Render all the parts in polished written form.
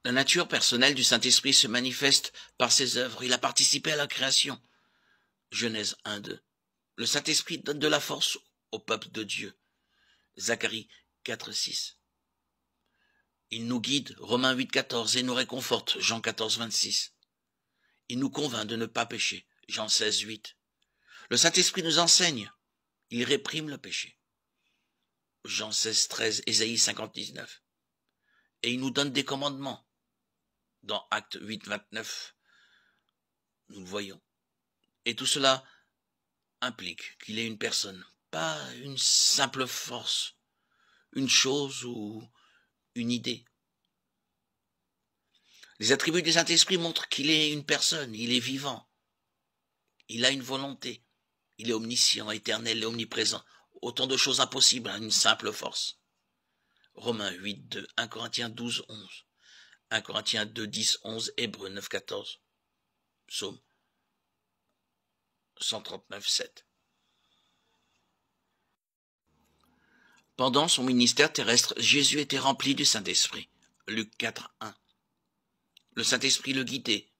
La nature personnelle du Saint-Esprit se manifeste par ses œuvres. Il a participé à la création. Genèse 1:2. Le Saint-Esprit donne de la force au peuple de Dieu. Zacharie 4:6. Il nous guide, Romains 8:14, et nous réconforte, Jean 14:26. Il nous convainc de ne pas pécher, Jean 16:8. Le Saint-Esprit nous enseigne, il réprime le péché, Jean 16:13, Ésaïe 50:19. Et il nous donne des commandements, dans Actes 8:29. Nous le voyons. Et tout cela implique qu'il est une personne, pas une simple force, une chose ou une idée. Les attributs du Saint-Esprit montrent qu'il est une personne, il est vivant, il a une volonté, il est omniscient, éternel et omniprésent. Autant de choses impossibles à une simple force. Romains 8:2, 1 Corinthiens 12:11, 1 Corinthiens 2:10-11, Hébreux 9:14, Psaume 139:7. Pendant son ministère terrestre, Jésus était rempli du Saint-Esprit. Luc 4:1. Le Saint-Esprit le guidait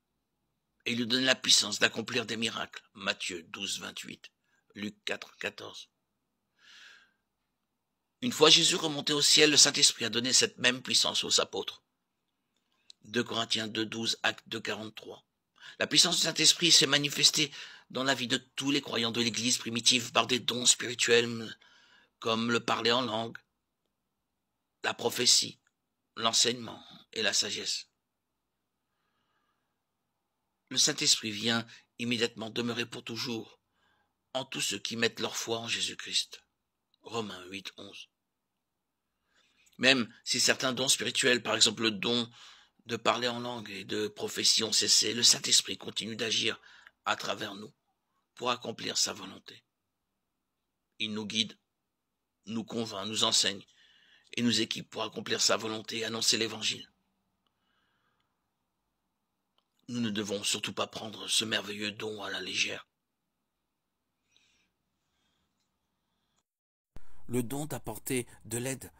et lui donnait la puissance d'accomplir des miracles. Matthieu 12:28, Luc 4:14. Une fois Jésus remonté au ciel, le Saint-Esprit a donné cette même puissance aux apôtres. 2 Corinthiens 2:12, Actes 2:43. La puissance du Saint-Esprit s'est manifestée dans la vie de tous les croyants de l'Église primitive par des dons spirituels comme le parler en langue, la prophétie, l'enseignement et la sagesse. Le Saint-Esprit vient immédiatement demeurer pour toujours en tous ceux qui mettent leur foi en Jésus-Christ. Romains 8:11. Même si certains dons spirituels, par exemple le don de parler en langue et de prophétie, ont cessé, le Saint-Esprit continue d'agir à travers nous pour accomplir sa volonté. Il nous guide, nous convainc, nous enseigne et nous équipe pour accomplir sa volonté et annoncer l'Évangile. Nous ne devons surtout pas prendre ce merveilleux don à la légère. Le don d'apporter de l'aide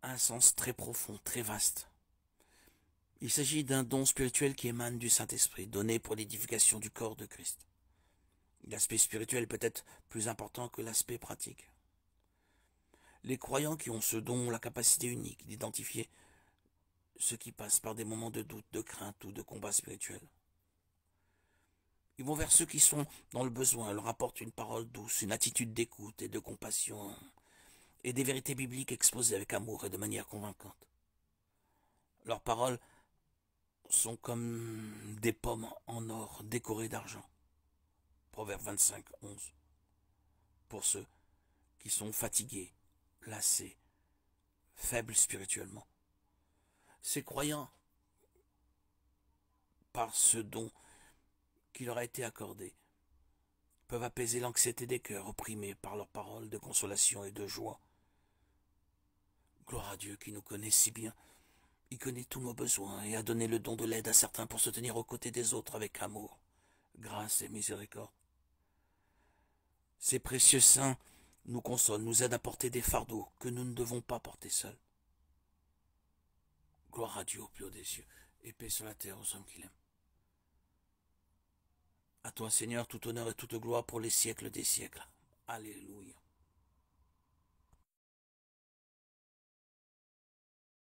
a un sens très profond, très vaste. Il s'agit d'un don spirituel qui émane du Saint-Esprit, donné pour l'édification du corps de Christ. L'aspect spirituel peut être plus important que l'aspect pratique. Les croyants qui ont ce don ont la capacité unique d'identifier ceux qui passent par des moments de doute, de crainte ou de combat spirituel. Ils vont vers ceux qui sont dans le besoin, leur apportent une parole douce, une attitude d'écoute et de compassion, et des vérités bibliques exposées avec amour et de manière convaincante. Leurs paroles sont comme des pommes en or décorées d'argent. Proverbe 25:11. Pour ceux qui sont fatigués, lassés, faibles spirituellement. Ces croyants, par ce don qui leur a été accordé, peuvent apaiser l'anxiété des cœurs opprimés par leurs paroles de consolation et de joie. Gloire à Dieu qui nous connaît si bien. Il connaît tous nos besoins et a donné le don de l'aide à certains pour se tenir aux côtés des autres avec amour, grâce et miséricorde. Ces précieux saints nous consolent, nous aident à porter des fardeaux que nous ne devons pas porter seuls. Gloire à Dieu au plus haut des cieux, et paix sur la terre aux hommes qu'il aime. À toi, Seigneur, tout honneur et toute gloire pour les siècles des siècles. Alléluia.